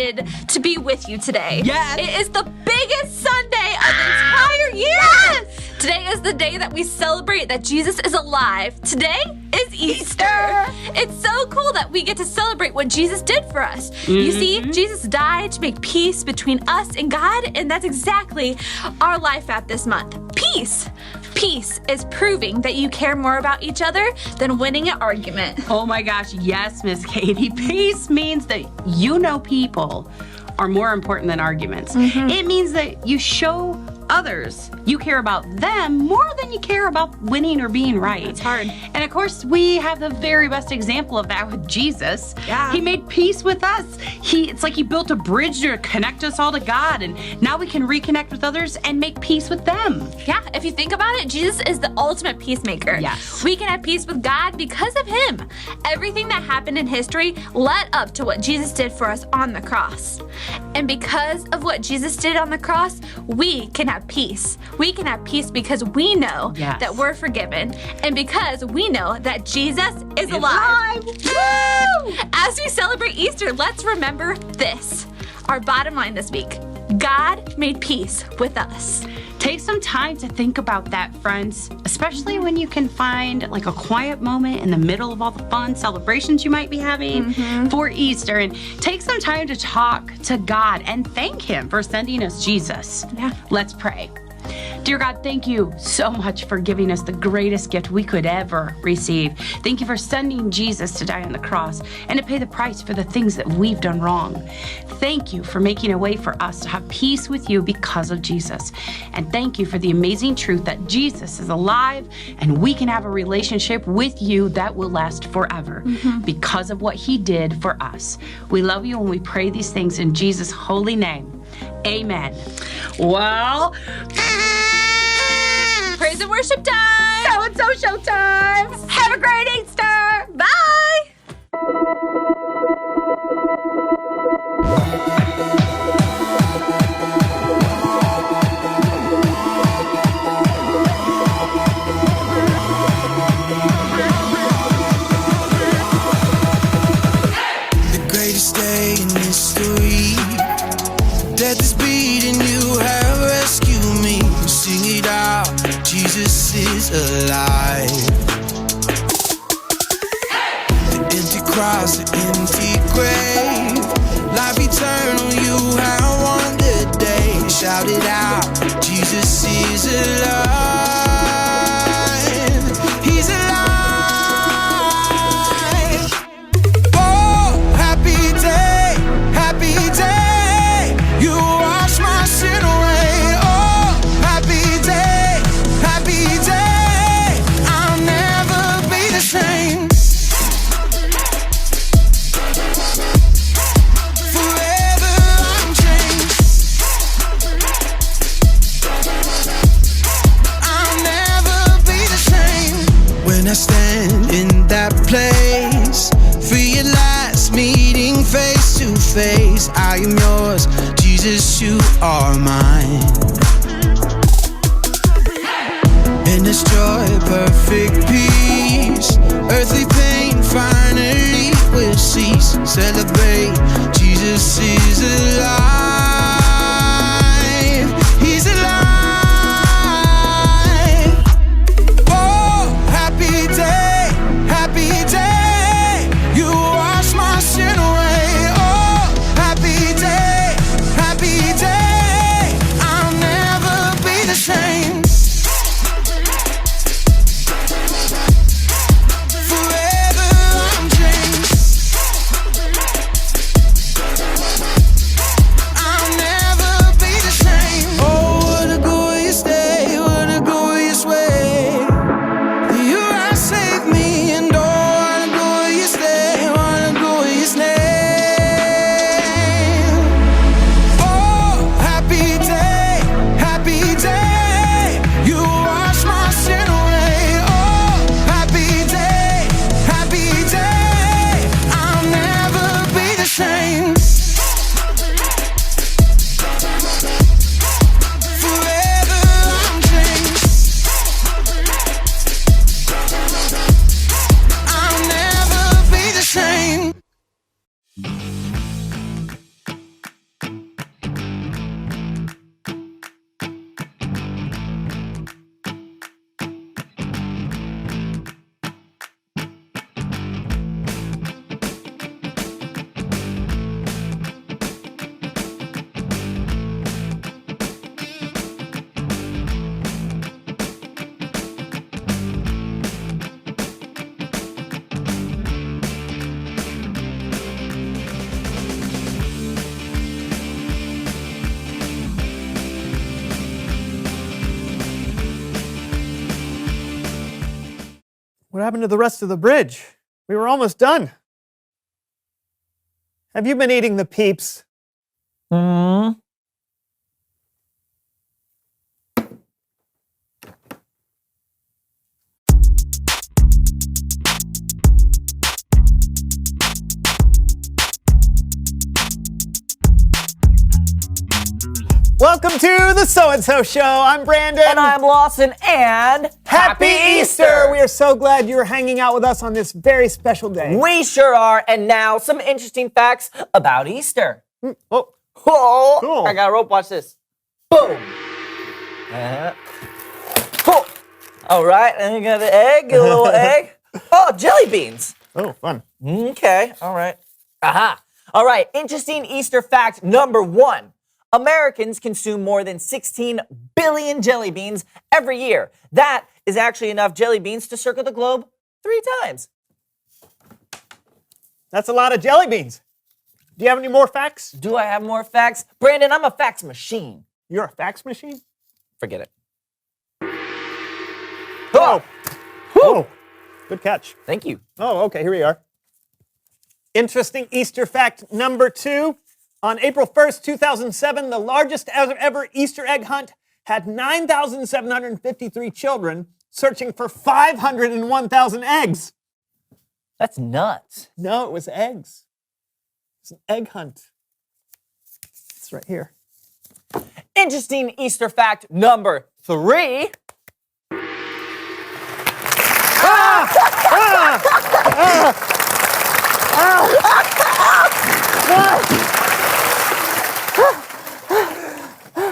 excited to be with you today. Yes. It is the biggest Sunday of the entire year. Yes. Today is the day that we celebrate that Jesus is alive. Today is Easter. It's so cool that we get to celebrate what Jesus did for us. You see, Jesus died to make peace between us and God, and that's exactly our life app this month. Peace. Peace is proving that you care more about each other than winning an argument. Oh my gosh, yes, Miss Katie. Peace means that people are more important than arguments. It means that you show others you care about them more than you care about winning or being right. It's hard. And of course, we have the very best example of that with Jesus. Yeah. He made peace with us. It's like he built a bridge to connect us all to God, and now we can reconnect with others and make peace with them. Yeah, if you think about it, Jesus is the ultimate peacemaker. Yes. We can have peace with God because of him. Everything that happened in history led up to what Jesus did for us on the cross. And because of what Jesus did on the cross, we can have peace. We can have peace because we know that we're forgiven, and because we know that Jesus is alive. Woo! As we celebrate Easter, let's remember this. Our bottom line this week: God made peace with us. Take some time to think about that, friends, especially when you can find like a quiet moment in the middle of all the fun celebrations you might be having for Easter, and take some time to talk to God and thank him for sending us Jesus. Yeah. Let's pray. Dear God, thank you so much for giving us the greatest gift we could ever receive. Thank you for sending Jesus to die on the cross and to pay the price for the things that we've done wrong. Thank you for making a way for us to have peace with you because of Jesus. And thank you for the amazing truth that Jesus is alive and we can have a relationship with you that will last forever because of what he did for us. We love you and we pray these things in Jesus' holy name. Amen. Well, Praise and worship time! so-and-so showtime! Have a great Easter! Bye! The greatest day in history. Death is beating, you have rescued me. Sing it out, Jesus is alive. The empty cross, the empty grave, life eternal, you have won the day. Shout it out, Jesus is alive. He's alive. Oh, happy day, happy day. You wash my sin away. Oh, happy day, happy day. I'll never be the same. Forever I'm changed. I'll never be the same. When I stand in that place, realize meeting face to face, I am yours, Jesus, you are mine. In this joy, perfect peace, earthly pain finally will cease. Celebrate, Jesus is alive. He's alive. Oh, happy day, happy day. You wash my sin away. Oh, happy day, happy day. I'll never be the same. Forever I'm changed. What happened to the rest of the bridge? We were almost done. Have you been eating the peeps? Welcome to the So-and-So Show. I'm Brandon. And I'm Lawson, and Happy Easter! We are so glad you're hanging out with us on this very special day. We sure are. And now, some interesting facts about Easter. Oh, Oh, cool. I got a rope. Watch this. Boom. Cool. All right, and you got an egg, a little egg. Oh, jelly beans. Oh, fun. Okay, all right. Aha. All right, interesting Easter fact number 1. Americans consume more than 16 billion jelly beans every year. That is actually enough jelly beans to circle the globe 3 times. That's a lot of jelly beans. Do you have any more facts? Do I have more facts? Brandon, I'm a facts machine. You're a fax machine? Forget it. Oh. Oh. Good catch. Thank you. Oh, okay, here we are. Interesting Easter fact number 2. On April 1st, 2007, the largest ever Easter egg hunt had 9,753 children searching for 501,000 eggs. That's nuts. No, it was eggs. It's an egg hunt. It's right here. Interesting Easter fact number 3.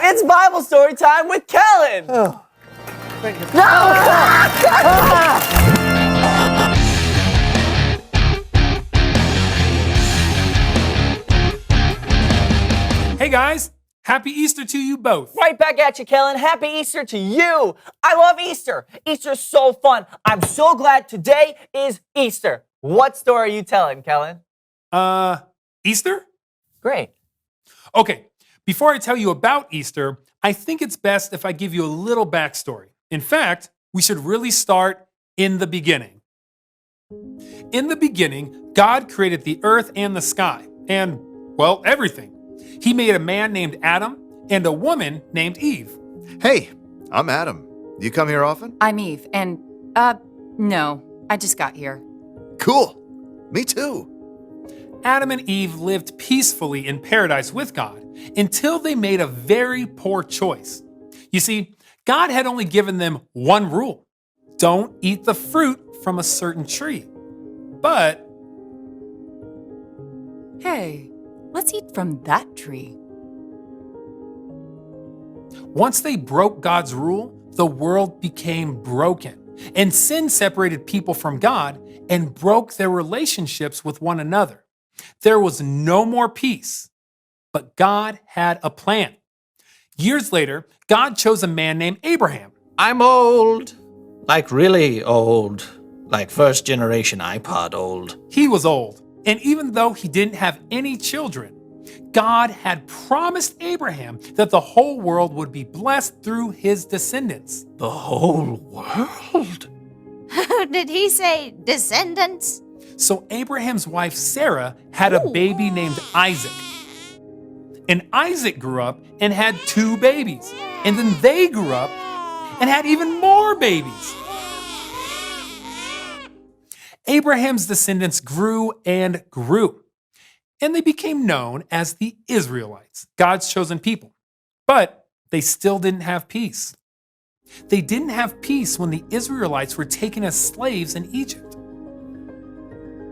It's Bible story time with Kellen. Oh, thank you. Hey guys, happy Easter to you both. Right back at you, Kellen. Happy Easter to you. I love Easter. Easter's so fun. I'm so glad today is Easter. What story are you telling, Kellen? Easter? Great. Okay, before I tell you about Easter, I think it's best if I give you a little backstory. In fact, we should really start in the beginning. In the beginning, God created the earth and the sky, and, well, everything. He made a man named Adam and a woman named Eve. Hey, I'm Adam. You come here often? I'm Eve, and, no, I just got here. Cool. Me too. Adam and Eve lived peacefully in paradise with God until they made a very poor choice. You see, God had only given them one rule: don't eat the fruit from a certain tree. But Hey, let's eat from that tree. once they broke God's rule, the world became broken, and sin separated people from God and broke their relationships with one another. There was no more peace, but God had a plan. Years later, God chose a man named Abraham. I'm old. Like really old. Like first generation iPod old. He was old, and even though he didn't have any children, God had promised Abraham that the whole world would be blessed through his descendants. The whole world? Did he say descendants? So Abraham's wife Sarah had a baby named Isaac. And Isaac grew up and had 2 babies. And then they grew up and had even more babies. Abraham's descendants grew and grew. And they became known as the Israelites, God's chosen people. But they still didn't have peace. They didn't have peace when the Israelites were taken as slaves in Egypt.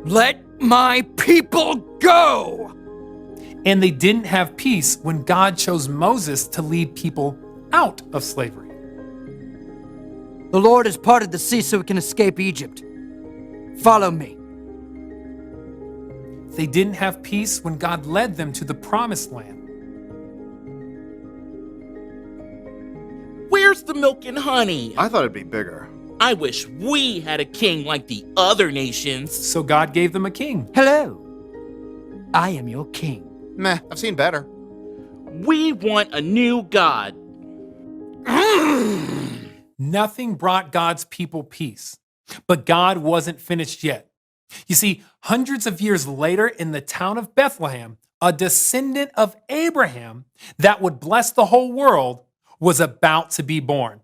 Let my people go! And they didn't have peace when God chose Moses to lead people out of slavery. The Lord has parted the sea so we can escape Egypt. Follow me. They didn't have peace when God led them to the promised land. Where's the milk and honey? I thought it'd be bigger. I wish we had a king like the other nations. So God gave them a king. Hello. I am your king. Meh, I've seen better. We want a new God. Nothing brought God's people peace. But God wasn't finished yet. You see, hundreds of years later in the town of Bethlehem, a descendant of Abraham that would bless the whole world was about to be born.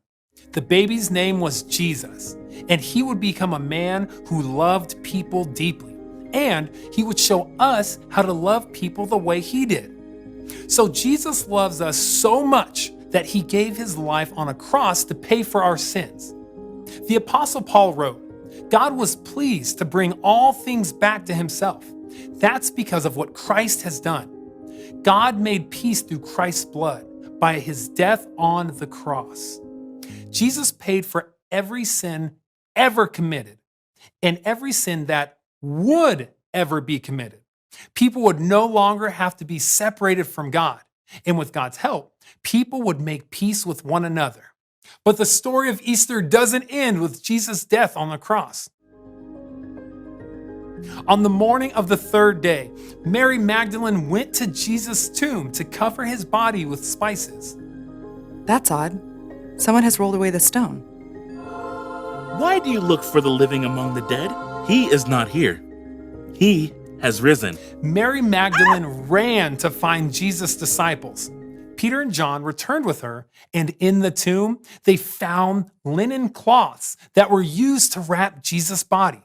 The baby's name was Jesus, and he would become a man who loved people deeply, and he would show us how to love people the way he did. So Jesus loves us so much that he gave his life on a cross to pay for our sins. The Apostle Paul wrote, God was pleased to bring all things back to himself. That's because of what Christ has done. God made peace through Christ's blood by his death on the cross. Jesus paid for every sin ever committed and every sin that would ever be committed. People would no longer have to be separated from God. And with God's help, people would make peace with one another. But the story of Easter doesn't end with Jesus' death on the cross. On the morning of the third day, Mary Magdalene went to Jesus' tomb to cover his body with spices. That's odd. Someone has rolled away the stone. Why do you look for the living among the dead? He is not here. He has risen. Mary Magdalene ran to find Jesus' disciples. Peter and John returned with her, and in the tomb, they found linen cloths that were used to wrap Jesus' body.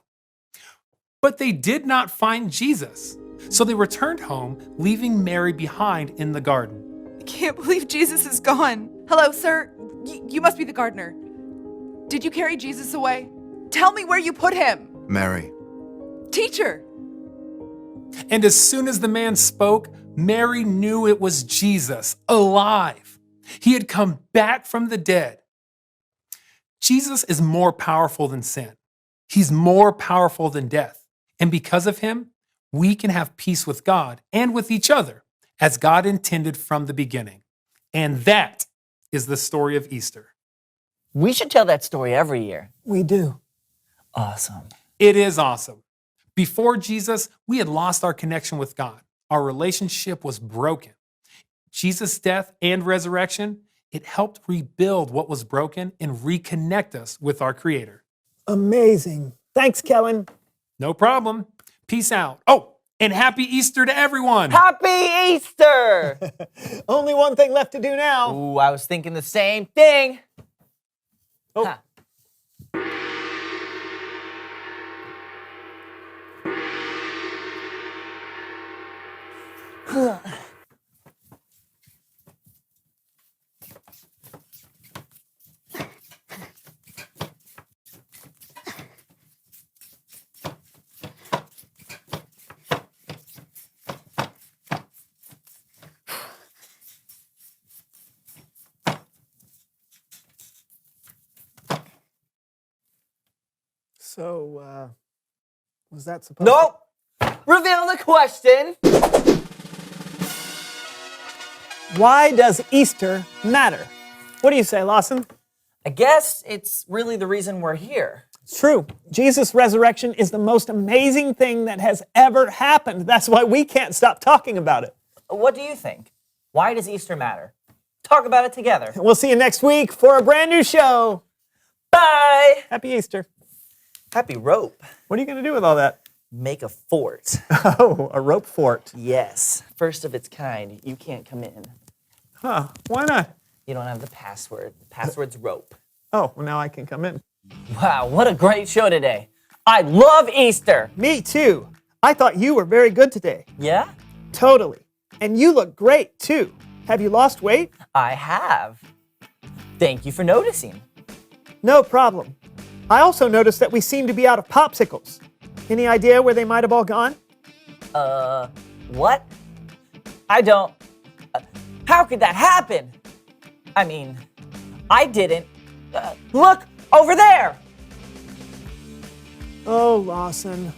But they did not find Jesus, so they returned home, leaving Mary behind in the garden. I can't believe Jesus is gone. Hello, sir. You must be the gardener. Did you carry Jesus away? Tell me where you put him. Mary. Teacher. And as soon as the man spoke, Mary knew it was Jesus, alive. He had come back from the dead. Jesus is more powerful than sin. He's more powerful than death. And because of him, we can have peace with God and with each other, as God intended from the beginning. And that is the story of Easter. We should tell that story every year. We do. Awesome. It is awesome. Before Jesus, we had lost our connection with God. Our relationship was broken. Jesus' death and resurrection, it helped rebuild what was broken and reconnect us with our Creator. Amazing. Thanks, Kellen. No problem. Peace out. Oh, and happy Easter to everyone. Happy Easter! Only one thing left to do now. Ooh, I was thinking the same thing. Oh. Huh. So, was that supposed Nope. Reveal the question. Why does Easter matter? What do you say, Lawson? I guess it's really the reason we're here. It's true. Jesus' resurrection is the most amazing thing that has ever happened. That's why we can't stop talking about it. What do you think? Why does Easter matter? Talk about it together. We'll see you next week for a brand new show. Bye. Happy Easter. Happy rope. What are you going to do with all that? Make a fort. Oh, a rope fort. Yes. First of its kind. You can't come in. Huh, why not? You don't have the password. The password's rope. Oh, well, now I can come in. Wow, what a great show today. I love Easter. Me too. I thought you were very good today. Yeah? Totally. And you look great too. Have you lost weight? I have. Thank you for noticing. No problem. I also noticed that we seem to be out of popsicles. Any idea where they might have all gone? What? I don't. How could that happen? I mean, I didn't. Look, over there! Oh, Lawson.